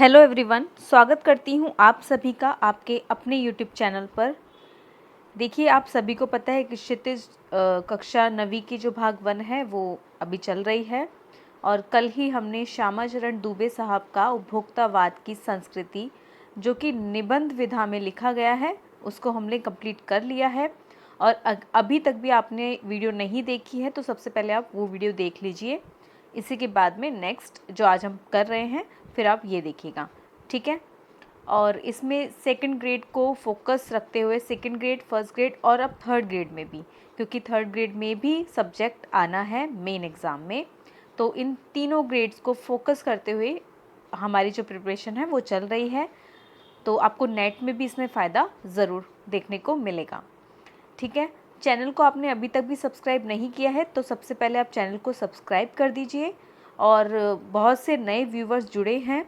Hello everyone, स्वागत करती हूँ आप सभी का आपके अपने यूट्यूब चैनल पर। देखिए, आप सभी को पता है कि क्षितिज कक्षा 9वीं की जो भाग 1 है वो अभी चल रही है और कल ही हमने श्यामाचरण दुबे साहब का उपभोक्तावाद की संस्कृति जो कि निबंध विधा में लिखा गया है उसको हमने कंप्लीट कर लिया है। और अभी तक भी आपने वीडियो नहीं देखी है तो सबसे पहले आप वो वीडियो देख लीजिए। इसी के बाद में नेक्स्ट जो आज हम कर रहे हैं फिर आप ये देखिएगा, ठीक है। और इसमें सेकंड ग्रेड को फोकस रखते हुए सेकंड ग्रेड, फर्स्ट ग्रेड और अब थर्ड ग्रेड में भी, क्योंकि थर्ड ग्रेड में भी सब्जेक्ट आना है मेन एग्ज़ाम में, तो इन तीनों ग्रेड्स को फोकस करते हुए हमारी जो प्रिपरेशन है वो चल रही है। तो आपको नेट में भी इसमें फ़ायदा ज़रूर देखने को मिलेगा, ठीक है। चैनल को आपने अभी तक भी सब्सक्राइब नहीं किया है तो सबसे पहले आप चैनल को सब्सक्राइब कर दीजिए। और बहुत से नए व्यूवर्स जुड़े हैं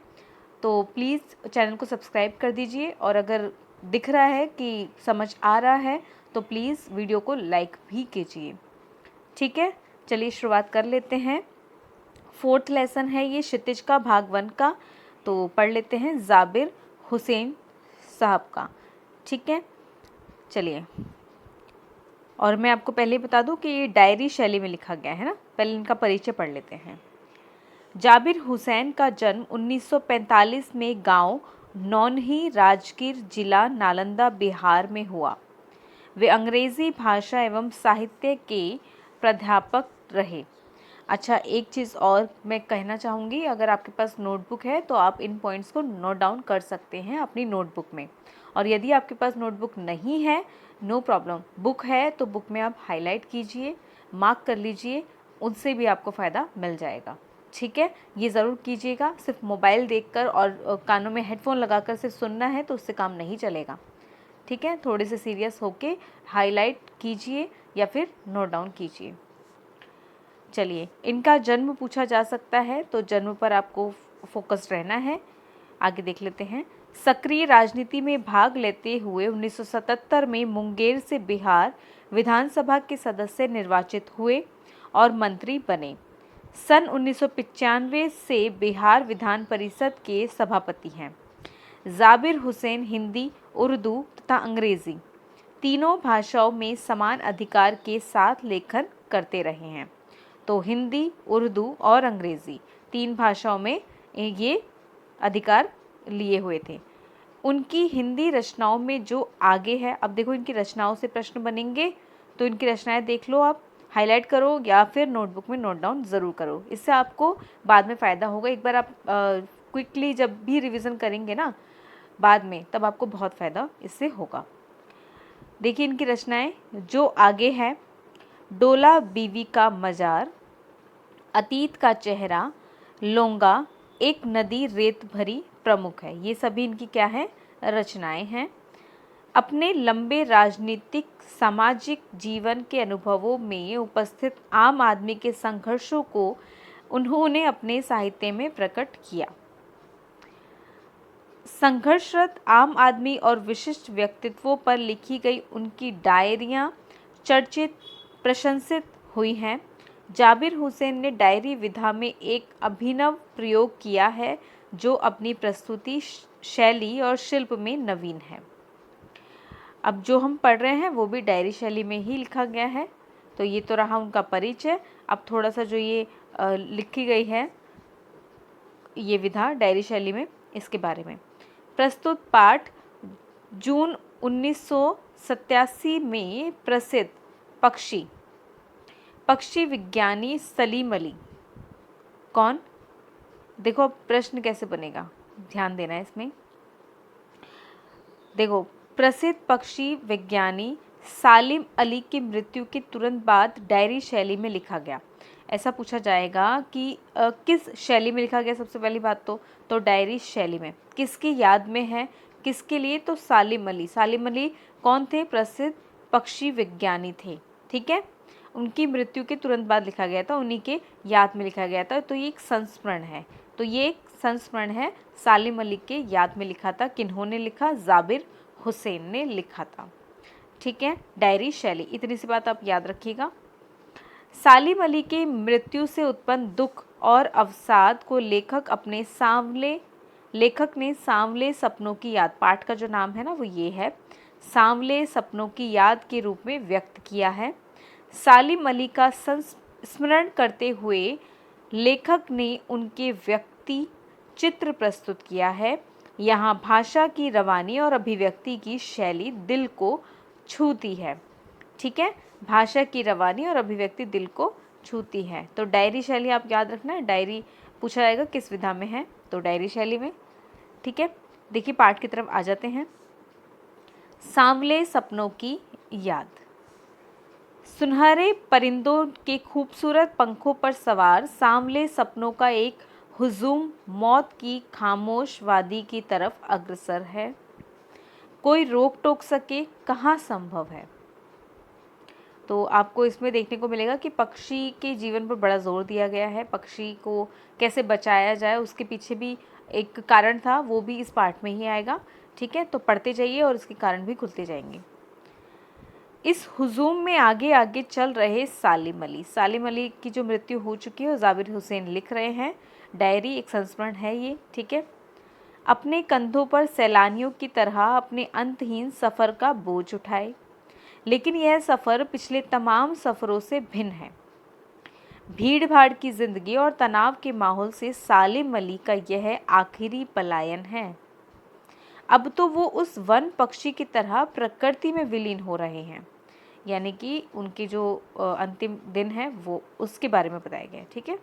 तो प्लीज़ चैनल को सब्सक्राइब कर दीजिए। और अगर दिख रहा है कि समझ आ रहा है तो प्लीज़ वीडियो को लाइक भी कीजिए, ठीक है। चलिए शुरुआत कर लेते हैं। 4th लेसन है ये क्षितिज का भाग 1 का, तो पढ़ लेते हैं जाबिर हुसैन साहब का, ठीक है। चलिए, और मैं आपको पहले बता दूं कि ये डायरी शैली में लिखा गया है ना। पहले इनका परिचय पढ़ लेते हैं। जाबिर हुसैन का जन्म 1945 में गांव नौनही, राजगीर, जिला नालंदा, बिहार में हुआ। वे अंग्रेज़ी भाषा एवं साहित्य के प्राध्यापक रहे। अच्छा, एक चीज़ और मैं कहना चाहूँगी, अगर आपके पास नोटबुक है तो आप इन पॉइंट्स को नोट डाउन कर सकते हैं अपनी नोटबुक में। और यदि आपके पास नोटबुक नहीं है, नो प्रॉब्लम, बुक है तो बुक में आप हाईलाइट कीजिए, मार्क कर लीजिए, उनसे भी आपको फ़ायदा मिल जाएगा, ठीक है। ये ज़रूर कीजिएगा। सिर्फ मोबाइल देखकर और कानों में हेडफोन लगाकर सिर्फ सुनना है तो उससे काम नहीं चलेगा, ठीक है। थोड़े से सीरियस होके हाईलाइट कीजिए या फिर नोट डाउन कीजिए। चलिए, इनका जन्म पूछा जा सकता है तो जन्म पर आपको फोकस रहना है। आगे देख लेते हैं। सक्रिय राजनीति में भाग लेते हुए 1977 में मुंगेर से बिहार विधानसभा के सदस्य निर्वाचित हुए और मंत्री बने। सन 1995 से बिहार विधान परिषद के सभापति हैं। जाबिर हुसैन हिंदी, उर्दू तथा अंग्रेज़ी तीनों भाषाओं में समान अधिकार के साथ लेखन करते रहे हैं। तो हिंदी, उर्दू और अंग्रेज़ी 3 भाषाओं में ये अधिकार लिए हुए थे। उनकी हिंदी रचनाओं में जो आगे है, अब देखो इनकी रचनाओं से प्रश्न बनेंगे तो इनकी रचनाएं देख लो, आप हाईलाइट करो या फिर नोटबुक में नोट डाउन ज़रूर करो, इससे आपको बाद में फ़ायदा होगा। एक बार आप क्विकली जब भी रिवीजन करेंगे ना बाद में, तब आपको बहुत फ़ायदा इससे होगा। देखिए इनकी रचनाएं जो आगे है। डोला बीवी का मजार, अतीत का चेहरा, लोंगा, एक नदी रेत भरी प्रमुख है। ये सभी इनकी क्या है, रचनाएं हैं। अपने लंबे राजनीतिक सामाजिक जीवन के अनुभवों में उपस्थित आम आदमी के संघर्षों को उन्होंने अपने साहित्य में प्रकट किया। संघर्षरत आम आदमी और विशिष्ट व्यक्तित्वों पर लिखी गई उनकी डायरियां चर्चित, प्रशंसित हुई हैं। जाबिर हुसैन ने डायरी विधा में एक अभिनव प्रयोग किया है जो अपनी प्रस्तुति शैली और शिल्प में नवीन है। अब जो हम पढ़ रहे हैं वो भी डायरी शैली में ही लिखा गया है। तो ये तो रहा उनका परिचय। अब थोड़ा सा जो ये लिखी गई है ये विधा डायरी शैली में, इसके बारे में। प्रस्तुत पाठ जून 1987 में प्रसिद्ध पक्षी विज्ञानी सलीम अली। कौन? देखो प्रश्न कैसे बनेगा, ध्यान देना है इसमें। देखो, प्रसिद्ध पक्षी विज्ञानी सालिम अली की मृत्यु के तुरंत बाद डायरी शैली में लिखा गया। ऐसा पूछा जाएगा कि किस शैली में लिखा गया। सबसे पहली बात तो डायरी शैली में किसकी याद में है, किसके लिए? तो सालिम अली। सालिम अली कौन थे? प्रसिद्ध पक्षी विज्ञानी थे, ठीक है। उनकी मृत्यु के तुरंत बाद लिखा गया था, उन्हीं के याद में लिखा गया था। तो ये एक संस्मरण है। तो ये एक संस्मरण है, सालिम अली के याद में लिखा था। किन्होंने लिखा? जाबिर हुसैन ने लिखा था, ठीक है। डायरी शैली, इतनी सी बात आप याद रखिएगा। सालिम अली की मृत्यु से उत्पन्न दुख और अवसाद को लेखक अपने सांवले लेखक ने सांवले सपनों की याद, पाठ का जो नाम है ना वो ये है, सांवले सपनों की याद के रूप में व्यक्त किया है। सालिम अली का संस्मरण करते हुए लेखक ने उनके व्यक्ति चित्र प्रस्तुत किया है। यहाँ भाषा की रवानी और अभिव्यक्ति की शैली दिल को छूती है। ठीक है, भाषा की रवानी और अभिव्यक्ति दिल को छूती है। तो डायरी शैली आप याद रखना है, डायरी पूछा जाएगा किस विधा में है, तो डायरी शैली में। ठीक है, देखिए पाठ की तरफ आ जाते हैं। सांवले सपनों की याद। सुनहरे परिंदों के खूबसूरत पंखों पर सवार सांवले सपनों का एक हुजूम मौत की खामोश वादी की तरफ अग्रसर है। कोई रोक टोक सके कहाँ संभव है। तो आपको इसमें देखने को मिलेगा कि पक्षी के जीवन पर बड़ा जोर दिया गया है। पक्षी को कैसे बचाया जाए उसके पीछे भी एक कारण था, वो भी इस पाठ में ही आएगा। ठीक है, तो पढ़ते जाइए और इसके कारण भी खुलते जाएंगे। इस हुजूम में आगे आगे चल रहे सालिम अली। सालिम अली की जो मृत्यु हो चुकी है वो जाबिर हुसैन लिख रहे हैं। डायरी एक संस्मरण है ये। ठीक है, अपने कंधों पर सैलानियों की तरह अपने अंतहीन सफ़र का बोझ उठाए, लेकिन यह सफ़र पिछले तमाम सफ़रों से भिन्न है। भीड़ भाड़ की ज़िंदगी और तनाव के माहौल से सालिम अली का यह आखिरी पलायन है। अब तो वो उस वन पक्षी की तरह प्रकृति में विलीन हो रहे हैं, यानी कि उनके जो अंतिम दिन है वो उसके बारे में बताया गया है। ठीक है,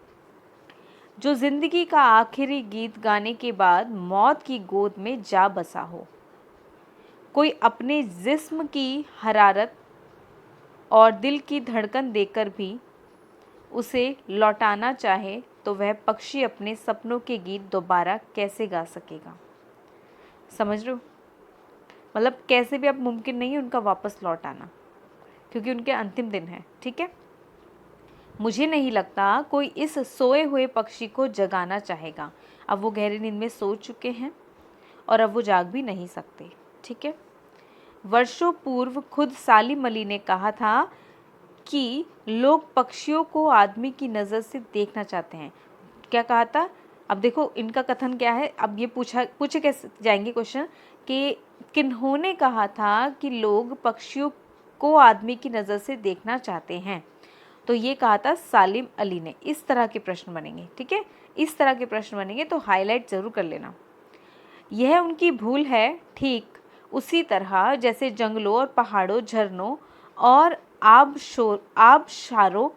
जो ज़िंदगी का आखिरी गीत गाने के बाद मौत की गोद में जा बसा हो। कोई अपने जिस्म की हरारत और दिल की धड़कन देकर भी उसे लौटाना चाहे तो वह पक्षी अपने सपनों के गीत दोबारा कैसे गा सकेगा। समझ रहे हो, मतलब कैसे भी अब मुमकिन नहीं है उनका वापस लौट आना, क्योंकि उनके अंतिम दिन है। ठीक है, मुझे नहीं लगता कोई इस सोए हुए पक्षी को जगाना चाहेगा। अब वो गहरी नींद में सो चुके हैं और अब वो जाग भी नहीं सकते। ठीक है, वर्षों पूर्व खुद सालिम अली ने कहा था कि लोग पक्षियों को आदमी की नज़र से देखना चाहते हैं। क्या कहा था? अब देखो इनका कथन क्या है। अब ये पूछे कैसे जाएंगे क्वेश्चन कि किन्होंने कहा था कि लोग पक्षियों को आदमी की नज़र से देखना चाहते हैं। तो ये कहा था सालिम अली ने। इस तरह के प्रश्न बनेंगे। ठीक है, इस तरह के प्रश्न बनेंगे तो हाईलाइट ज़रूर कर लेना। यह उनकी भूल है, ठीक उसी तरह जैसे जंगलों और पहाड़ों, झरनों और आबशारों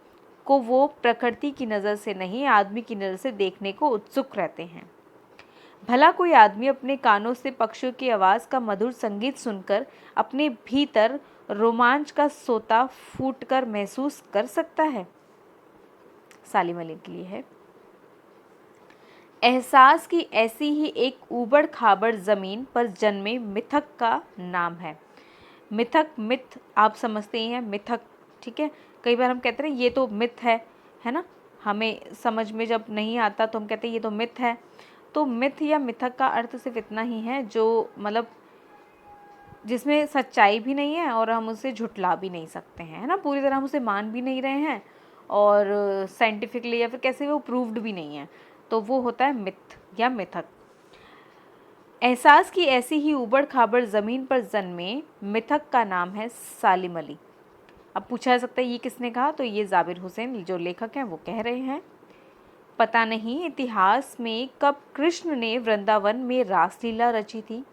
को वो प्रकृति की नज़र से नहीं आदमी की नज़र से देखने को उत्सुक रहते हैं। भला कोई आदमी अपने कानों से पक्षियों की आवाज़ का मधुर संगीत सुनकर अपने भीतर रोमांच का सोता फूटकर महसूस कर सकता है? सालिम अली के लिए है। एहसास की ऐसी ही एक ऊबड़ खाबड़ ज़मीन पर जन्मे मिथक का नाम है। मिथक, मिथ आप समझते ही हैं, मिथक। ठीक है, कई बार हम कहते हैं ये तो मिथ है ना, हमें समझ में जब नहीं आता तो हम कहते हैं ये तो मिथ है। तो मिथ या मिथक का अर्थ सिर्फ इतना ही है जो मतलब जिसमें सच्चाई भी नहीं है और हम उसे झुठला भी नहीं सकते हैं, है ना, पूरी तरह हम उसे मान भी नहीं रहे हैं और साइंटिफिकली या फिर कैसे वो प्रूव्ड भी नहीं है, तो वो होता है मिथ या मिथक। एहसास की ऐसी ही ऊबड़ खाबड़ ज़मीन पर जन्मे मिथक का नाम है सालिम अली। अब पूछा जा सकता है ये किसने कहा, तो ये जाबिर हुसैन जो लेखक हैं वो कह रहे हैं। पता नहीं इतिहास में कब कृष्ण ने वृंदावन में रासलीला रची थी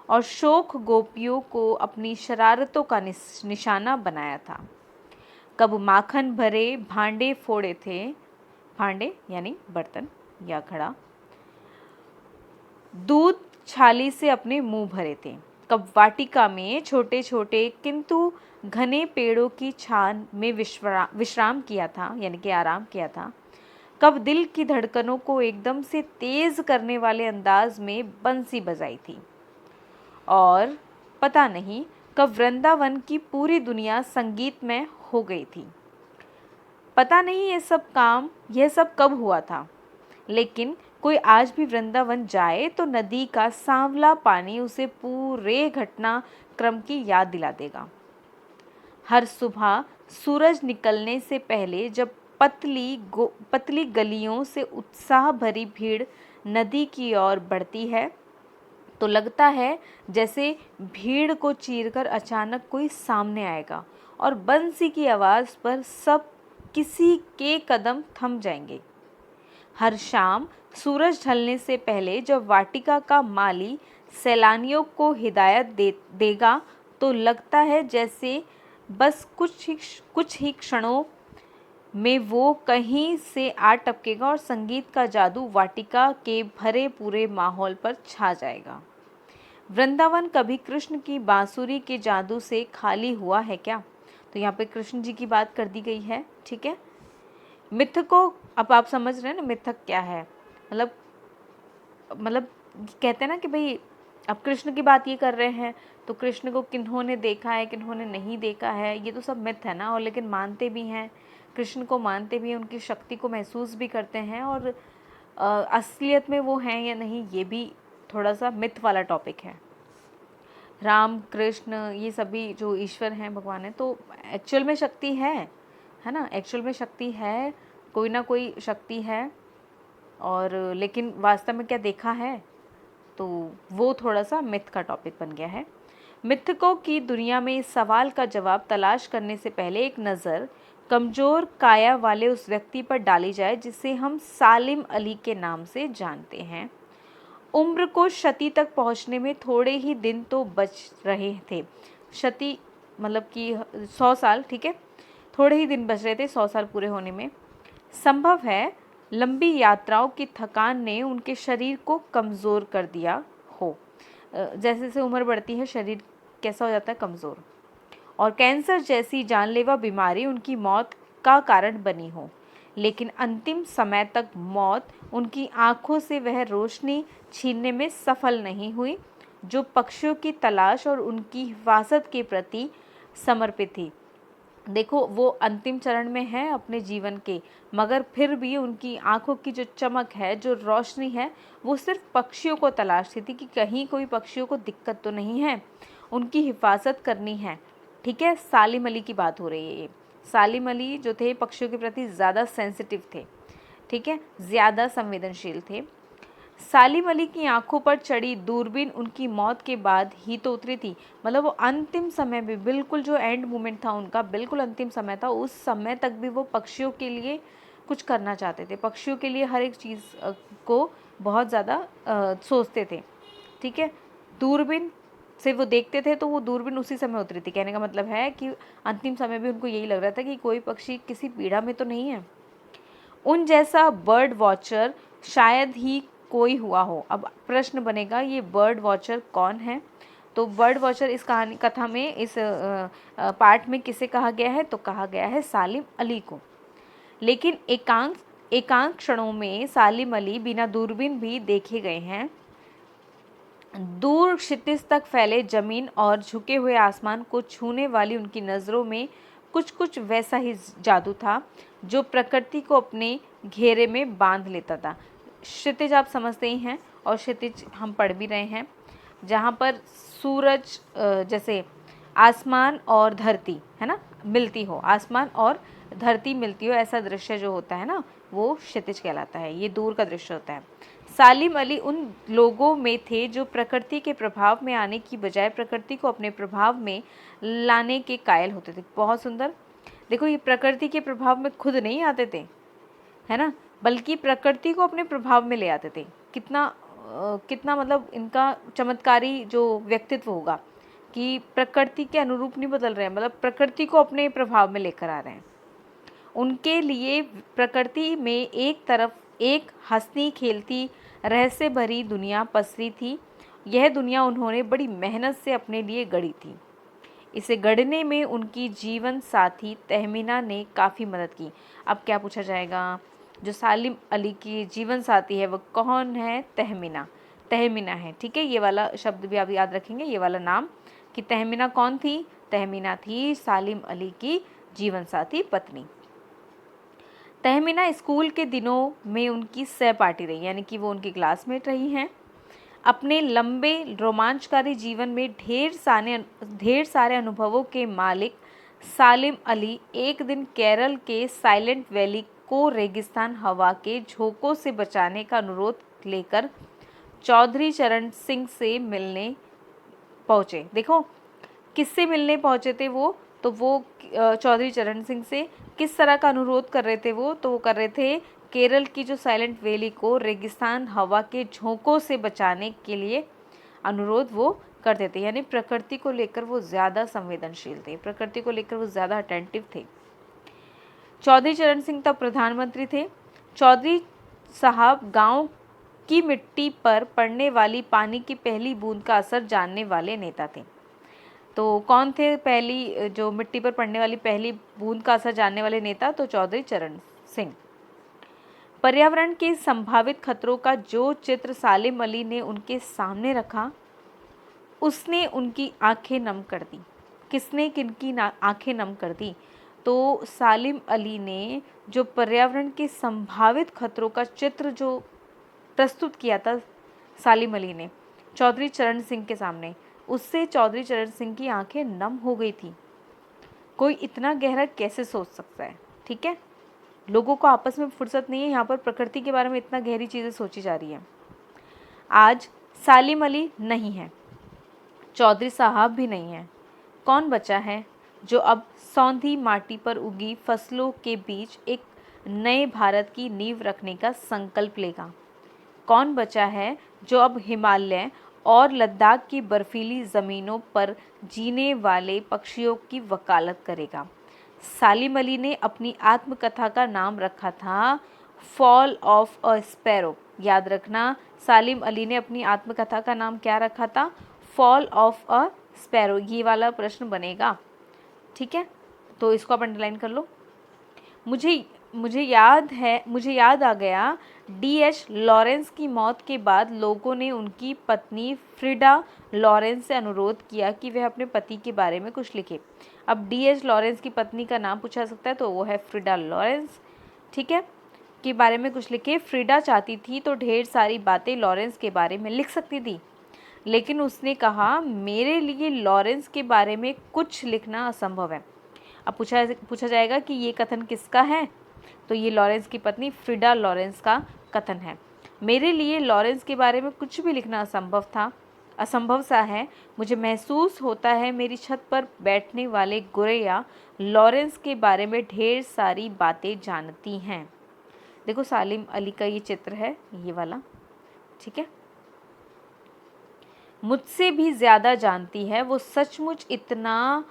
और शोक गोपियों को अपनी शरारतों का निशाना बनाया था। कब माखन भरे भांडे फोड़े थे, भांडे यानी बर्तन या घड़ा, दूध छाली से अपने मुंह भरे थे। कब वाटिका में छोटे छोटे किंतु घने पेड़ों की छान में विश्राम किया था, यानी कि आराम किया था। कब दिल की धड़कनों को एकदम से तेज करने वाले अंदाज में बंसी बजाई थी। और पता नहीं कब वृंदावन की पूरी दुनिया संगीत में हो गई थी। पता नहीं यह सब कब हुआ था, लेकिन कोई आज भी वृंदावन जाए तो नदी का सांवला पानी उसे पूरे घटनाक्रम की याद दिला देगा। हर सुबह सूरज निकलने से पहले जब पतली गलियों से उत्साह भरी भीड़ नदी की ओर बढ़ती है तो लगता है जैसे भीड़ को चीरकर अचानक कोई सामने आएगा और बंसी की आवाज़ पर सब किसी के कदम थम जाएंगे। हर शाम सूरज ढलने से पहले जब वाटिका का माली सैलानियों को हिदायत देगा तो लगता है जैसे बस कुछ ही क्षणों में वो कहीं से आ टपकेगा और संगीत का जादू वाटिका के भरे पूरे माहौल पर छा जाएगा। वृंदावन कभी कृष्ण की बांसुरी के जादू से खाली हुआ है क्या? तो यहाँ पे कृष्ण जी की बात कर दी गई है। ठीक है, मिथको अब आप समझ रहे हैं ना मिथक क्या है। मतलब कहते हैं ना कि भाई अब कृष्ण की बात ये कर रहे हैं तो कृष्ण को किन्होंने देखा है किन्होंने नहीं देखा है, ये तो सब मिथ है ना। और लेकिन मानते भी हैं, कृष्ण को मानते भी हैं, उनकी शक्ति को महसूस भी करते हैं, और असलियत में वो हैं या नहीं ये भी थोड़ा सा मिथ वाला टॉपिक है। राम कृष्ण ये सभी जो ईश्वर हैं भगवान हैं, तो एक्चुअल में शक्ति है ना, एक्चुअल में शक्ति है, कोई ना कोई शक्ति है, और लेकिन वास्तव में क्या देखा है, तो वो थोड़ा सा मिथ का टॉपिक बन गया है। मिथकों की दुनिया में इस सवाल का जवाब तलाश करने से पहले एक नज़र कमज़ोर काया वाले उस व्यक्ति पर डाली जाए जिसे हम सालिम अली के नाम से जानते हैं। उम्र को शती तक पहुंचने में थोड़े ही दिन तो बच रहे थे। शती मतलब कि 100 साल, ठीक है, थोड़े ही दिन बच रहे थे 100 साल पूरे होने में। संभव है लंबी यात्राओं की थकान ने उनके शरीर को कमज़ोर कर दिया हो। जैसे जैसे उम्र बढ़ती है शरीर कैसा हो जाता है, कमज़ोर, और कैंसर जैसी जानलेवा बीमारी उनकी मौत का कारण बनी हो, लेकिन अंतिम समय तक मौत उनकी आँखों से वह रोशनी छीनने में सफल नहीं हुई जो पक्षियों की तलाश और उनकी हिफाजत के प्रति समर्पित थी। देखो वो अंतिम चरण में है अपने जीवन के, मगर फिर भी उनकी आंखों की जो चमक है, जो रोशनी है, वो सिर्फ पक्षियों को तलाशती थी कि कहीं कोई पक्षियों को दिक्कत तो नहीं है, उनकी हिफाजत करनी है। ठीक है, सालिम अली की बात हो रही है। ये सालिम अली जो थे पक्षियों के प्रति ज़्यादा सेंसिटिव थे, ठीक है, ज़्यादा संवेदनशील थे। सालिम अली की आंखों पर चढ़ी दूरबीन उनकी मौत के बाद ही तो उतरी थी। मतलब वो अंतिम समय भी, बिल्कुल जो एंड मोमेंट था उनका, बिल्कुल अंतिम समय था, उस समय तक भी वो पक्षियों के लिए कुछ करना चाहते थे, पक्षियों के लिए हर एक चीज़ को बहुत ज़्यादा सोचते थे। ठीक है, दूरबीन से वो देखते थे तो वो दूरबीन उसी समय उतरी थी। कहने का मतलब है कि अंतिम समय भी उनको यही लग रहा था कि कोई पक्षी किसी पीड़ा में तो नहीं है। उन जैसा बर्ड वॉचर शायद ही कोई हुआ हो। अब प्रश्न बनेगा ये बर्ड वॉचर कौन है? तो बर्ड वॉचर इस कहानी कथा में, इस पार्ट में किसे कहा गया है? तो कहा गया है सालिम अली को। लेकिन एकांत क्षणों में सालिम अली बिना दूरबीन भी देखे गए हैं। दूर क्षितिज तक फैले जमीन और झुके हुए आसमान को छूने वाली उनकी नज़रों में कुछ कुछ वैसा ही जादू था जो प्रकृति को अपने घेरे में बांध लेता था। क्षितिज आप समझते ही हैं, और क्षितिज हम पढ़ भी रहे हैं, जहाँ पर सूरज जैसे आसमान और धरती है ना मिलती हो, आसमान और धरती मिलती हो, ऐसा दृश्य जो होता है ना वो क्षितिज कहलाता है। ये दूर का दृश्य होता है। सालिम अली उन लोगों में थे जो प्रकृति के प्रभाव में आने की बजाय प्रकृति को अपने प्रभाव में लाने के कायल होते थे। बहुत सुंदर, देखो ये प्रकृति के प्रभाव में खुद नहीं आते थे, है ना, बल्कि प्रकृति को अपने प्रभाव में ले आते थे। कितना मतलब इनका चमत्कारी जो व्यक्तित्व होगा कि प्रकृति के अनुरूप नहीं बदल रहे हैं, मतलब प्रकृति को अपने प्रभाव में लेकर आ रहे हैं। उनके लिए प्रकृति में एक तरफ एक हंसती खेलती रहस्य भरी दुनिया पसरी थी। यह दुनिया उन्होंने बड़ी मेहनत से अपने लिए गढ़ी थी। इसे गढ़ने में उनकी जीवन साथी तहमीना ने काफ़ी मदद की। अब क्या पूछा जाएगा? जो सालिम अली की जीवन साथी है वो कौन है? तहमीना। तहमीना है, ठीक है, ये वाला शब्द भी आप याद रखेंगे, ये वाला नाम, कि तहमीना कौन थी? तहमीना थी सालिम अली की जीवन साथी पत्नी। तहमीना स्कूल के दिनों में उनकी सहपाठी रही, यानी कि वो उनकी क्लासमेट रही हैं। अपने लंबे रोमांचकारी जीवन में ढेर सारे अनुभवों के मालिक सालिम अली एक दिन केरल के साइलेंट वैली को रेगिस्तान हवा के झोंकों से बचाने का अनुरोध लेकर चौधरी चरण सिंह से मिलने पहुँचे। देखो किससे मिलने पहुँचे थे वो, तो वो चौधरी चरण सिंह से। किस तरह का अनुरोध कर रहे थे वो, तो वो कर रहे थे केरल की जो साइलेंट वैली को रेगिस्तान हवा के झोंकों से बचाने के लिए अनुरोध वो करते थे। यानी प्रकृति को लेकर वो ज़्यादा संवेदनशील थे, प्रकृति को लेकर वो ज़्यादा अटेंटिव थे। चौधरी चरण सिंह तब प्रधानमंत्री थे। चौधरी साहब गांव की मिट्टी पर पड़ने वाली पानी की पहली बूंद का असर जानने वाले नेता थे। तो कौन थे पहली जो मिट्टी पर पड़ने वाली पहली बूंद का असर जानने वाले नेता, तो चौधरी चरण सिंह। पर्यावरण के संभावित खतरों का जो चित्र सालिम अली ने उनके सामने रखा, उसने उनकी आंखें नम कर दी। किसने किनकी आंखें नम कर दी, तो सालिम अली ने जो पर्यावरण के संभावित खतरों का चित्र जो प्रस्तुत किया था सालिम अली ने चौधरी चरण सिंह के सामने, उससे चौधरी चरण सिंह की आंखें नम हो गई थी। कोई इतना गहरा कैसे सोच सकता है, ठीक है। लोगों को आपस में फुर्सत नहीं है, यहाँ पर प्रकृति के बारे में इतना गहरी चीज़ें सोची जा रही हैं। आज सालिम अली नहीं है, चौधरी साहब भी नहीं है। कौन बचा है जो अब सौंधी माटी पर उगी फसलों के बीच एक नए भारत की नींव रखने का संकल्प लेगा? कौन बचा है जो अब हिमालय और लद्दाख की बर्फीली ज़मीनों पर जीने वाले पक्षियों की वकालत करेगा? सालिम अली ने अपनी आत्मकथा का नाम रखा था फॉल ऑफ अ स्पैरो। याद रखना, सालिम अली ने अपनी आत्मकथा का नाम क्या रखा था? Fall of a sparrow. ये वाला प्रश्न बनेगा, ठीक है, तो इसको आप अंडरलाइन कर लो। मुझे याद आ गया, D.H. लॉरेंस की मौत के बाद लोगों ने उनकी पत्नी फ्रीडा लॉरेंस से अनुरोध किया कि वह अपने पति के बारे में कुछ लिखे। अब D.H. लॉरेंस की पत्नी का नाम पूछा सकता है, तो वो है फ्रीडा लॉरेंस, ठीक है, के बारे में कुछ लिखे। फ्रीडा चाहती थी तो ढेर सारी बातें लॉरेंस के बारे में लिख सकती थी, लेकिन उसने कहा मेरे लिए लॉरेंस के बारे में कुछ लिखना असंभव है। अब पूछा जाएगा कि ये कथन किसका है, तो ये लॉरेंस की पत्नी फ्रीडा लॉरेंस का कथन है। मेरे लिए लॉरेंस के बारे में कुछ भी लिखना असंभव सा है। मुझे महसूस होता है मेरी छत पर बैठने वाले गुरैया लॉरेंस के बारे में ढेर सारी बातें जानती हैं। देखो सालिम अली का ये चित्र है, ये वाला, ठीक है। मुझसे भी ज़्यादा जानती है, वो सचमुच इतना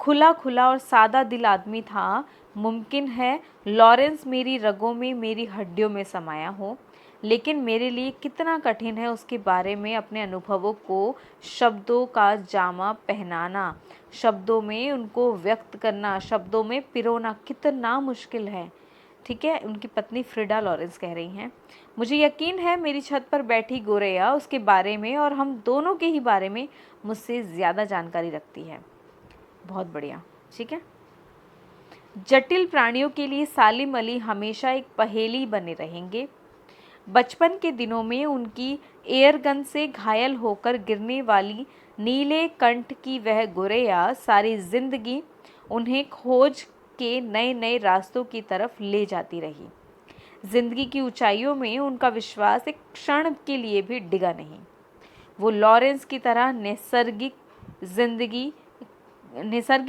खुला और सादा दिल आदमी था। मुमकिन है लॉरेंस मेरी रगों में, मेरी हड्डियों में समाया हो, लेकिन मेरे लिए कितना कठिन है उसके बारे में अपने अनुभवों को शब्दों का जामा पहनाना, शब्दों में उनको व्यक्त करना, शब्दों में पिरोना कितना मुश्किल है, ठीक है। उनकी पत्नी फ्रीडा लॉरेंस कह रही हैं, मुझे यकीन है मेरी छत पर बैठी गोरैया उसके बारे में और हम दोनों के ही बारे में मुझसे ज़्यादा जानकारी रखती है। बहुत बढ़िया, ठीक है। जटिल प्राणियों के लिए सालिम अली हमेशा एक पहेली बने रहेंगे। बचपन के दिनों में उनकी एयरगन से घायल होकर गिरने वाली नीले कंठ की वह गोरैया सारी जिंदगी उन्हें खोज के नए नए रास्तों की तरफ ले जाती रही। जिंदगी की ऊंचाइयों में उनका विश्वास एक क्षण के लिए भी डिगा नहीं। वो लॉरेंस की तरह नैसर्गिक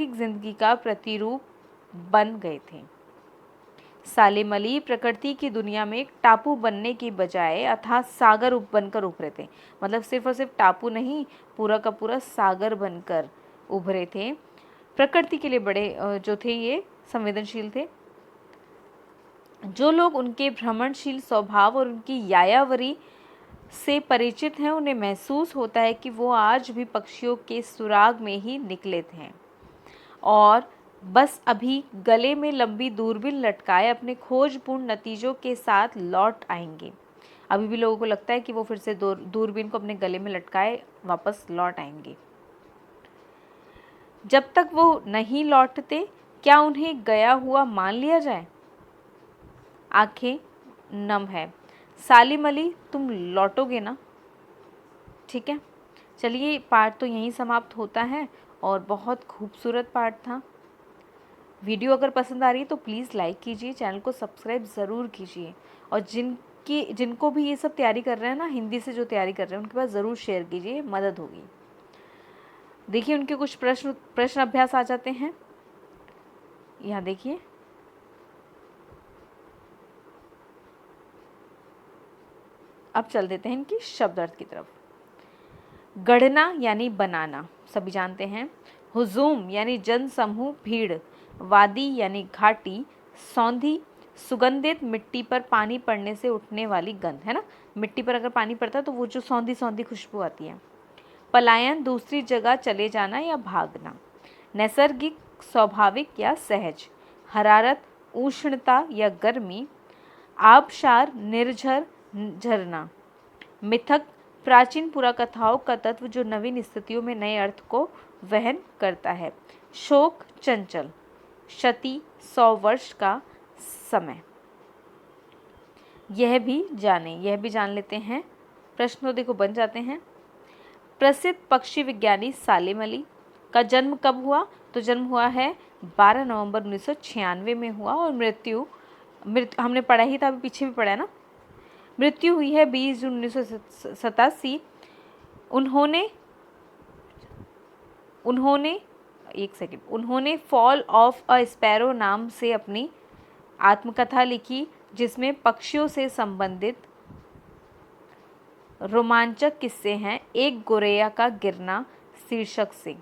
जिंदगी का प्रतिरूप बन गए थे। सालिम अली प्रकृति की दुनिया में एक टापू बनने की बजाय अथाह सागर बनकर उभरे थे। मतलब सिर्फ और सिर्फ टापू नहीं, पूरा का पूरा सागर बनकर उभरे थे। प्रकृति के लिए बड़े जो थे ये संवेदनशील थे। जो लोग उनके भ्रमणशील स्वभाव और उनकी यायावरी से परिचित हैं, उन्हें महसूस होता है कि वो आज भी पक्षियों के सुराग में ही निकले थे और बस अभी गले में लंबी दूरबीन लटकाए अपने खोजपूर्ण नतीजों के साथ लौट आएंगे। अभी भी लोगों को लगता है कि वो फिर से दूरबीन को अपने गले में लटकाए वापस लौट आएंगे। जब तक वो नहीं लौटते, क्या उन्हें गया हुआ मान लिया जाए? आंखें नम है। सालिम अली, तुम लौटोगे ना? ठीक है, चलिए पार्ट तो यहीं समाप्त होता है और बहुत खूबसूरत पार्ट था। वीडियो अगर पसंद आ रही है तो प्लीज़ लाइक कीजिए, चैनल को सब्सक्राइब ज़रूर कीजिए और जिन जिनको भी ये सब तैयारी कर रहे हैं ना, हिंदी से जो तैयारी कर रहे हैं, उनके पास ज़रूर शेयर कीजिए, मदद होगी। देखिए उनके कुछ प्रश्न अभ्यास आ जाते हैं। यहाँ देखिए, अब चल देते हैं इनकी शब्द अर्थ की तरफ। गढ़ना यानी बनाना, सभी जानते हैं। हुजूम यानी जन समूह, भीड़। वादी यानी घाटी। सौंधी, सुगंधित मिट्टी पर पानी पड़ने से उठने वाली गंध, है ना। मिट्टी पर अगर पानी पड़ता है तो वो जो सौंधी सौंधी खुशबू आती है। पलायन, दूसरी जगह चले जाना या भागना। नैसर्गिक, स्वाभाविक या सहज। हरारत, उष्णता या गर्मी। आबशार, निर्झर, झरना। मिथक, प्राचीन पुराकथाओं का तत्व जो नवीन स्थितियों में नए अर्थ को वहन करता है। शोक, चंचल। क्षति, 100 वर्ष का समय। यह भी जान लेते हैं। प्रश्न तो देखो बन जाते हैं। प्रसिद्ध पक्षी विज्ञानी सालेम अली का जन्म कब हुआ? तो जन्म हुआ है 12 नवंबर 1996 में हुआ, और मृत्यु हमने पढ़ा ही था, अभी पीछे भी पढ़ा है ना। मृत्यु हुई है 20 जून 1987। उन्होंने फॉल ऑफ अ स्पैरो नाम से अपनी आत्मकथा लिखी, जिसमें पक्षियों से संबंधित रोमांचक किस्से हैं। एक गोरैया का गिरना शीर्षक से।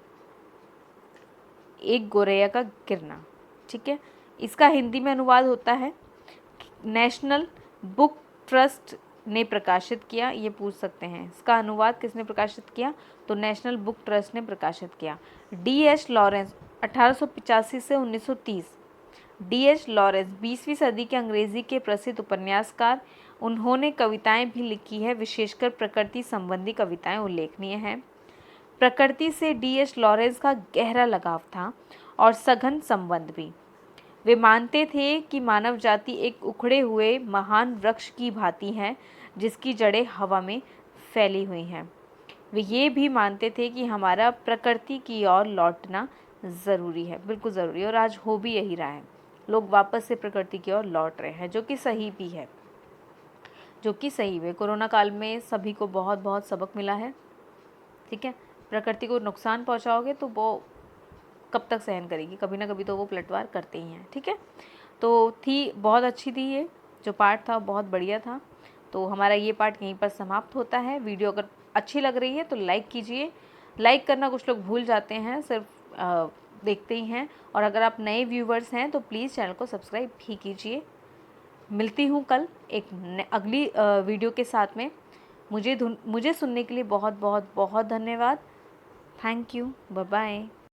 एक गोरैया का गिरना, ठीक है। इसका हिंदी में अनुवाद होता है। नेशनल बुक ट्रस्ट ने प्रकाशित किया, ये पूछ सकते हैं। इसका अनुवाद किसने प्रकाशित किया? तो नेशनल बुक ट्रस्ट ने प्रकाशित किया। D.H. लॉरेंस 1885 से 1930। D.H. लॉरेंस 20वीं सदी के अंग्रेजी के प्रसिद्ध उपन्यासकार। उन्होंने कविताएं भी लिखी है, विशेषकर प्रकृति संबंधी कविताएं उल्लेखनीय हैं। प्रकृति से D.H. लॉरेंस का गहरा लगाव था और सघन संबंध भी। वे मानते थे कि मानव जाति एक उखड़े हुए महान वृक्ष की भांति है, जिसकी जड़ें हवा में फैली हुई हैं। वे ये भी मानते थे कि हमारा प्रकृति की ओर लौटना ज़रूरी है, बिल्कुल ज़रूरी है, और आज हो भी यही रहा है। लोग वापस से प्रकृति की ओर लौट रहे हैं, जो कि सही भी है, जो कि सही है। कोरोना काल में सभी को बहुत बहुत सबक मिला है, ठीक है। प्रकृति को नुकसान पहुंचाओगे तो वो कब तक सहन करेगी? कभी ना कभी तो वो पलटवार करते ही हैं, ठीक है। तो बहुत अच्छी थी ये जो पार्ट था, बहुत बढ़िया था। तो हमारा ये पार्ट यहीं पर समाप्त होता है। वीडियो अगर अच्छी लग रही है तो लाइक कीजिए। लाइक करना कुछ लोग भूल जाते हैं, सिर्फ देखते ही हैं। और अगर आप नए व्यूवर्स हैं तो प्लीज़ चैनल को सब्सक्राइब भी कीजिए। मिलती हूँ कल एक अगली वीडियो के साथ में। मुझे सुनने के लिए बहुत बहुत बहुत धन्यवाद। Thank you, bye bye.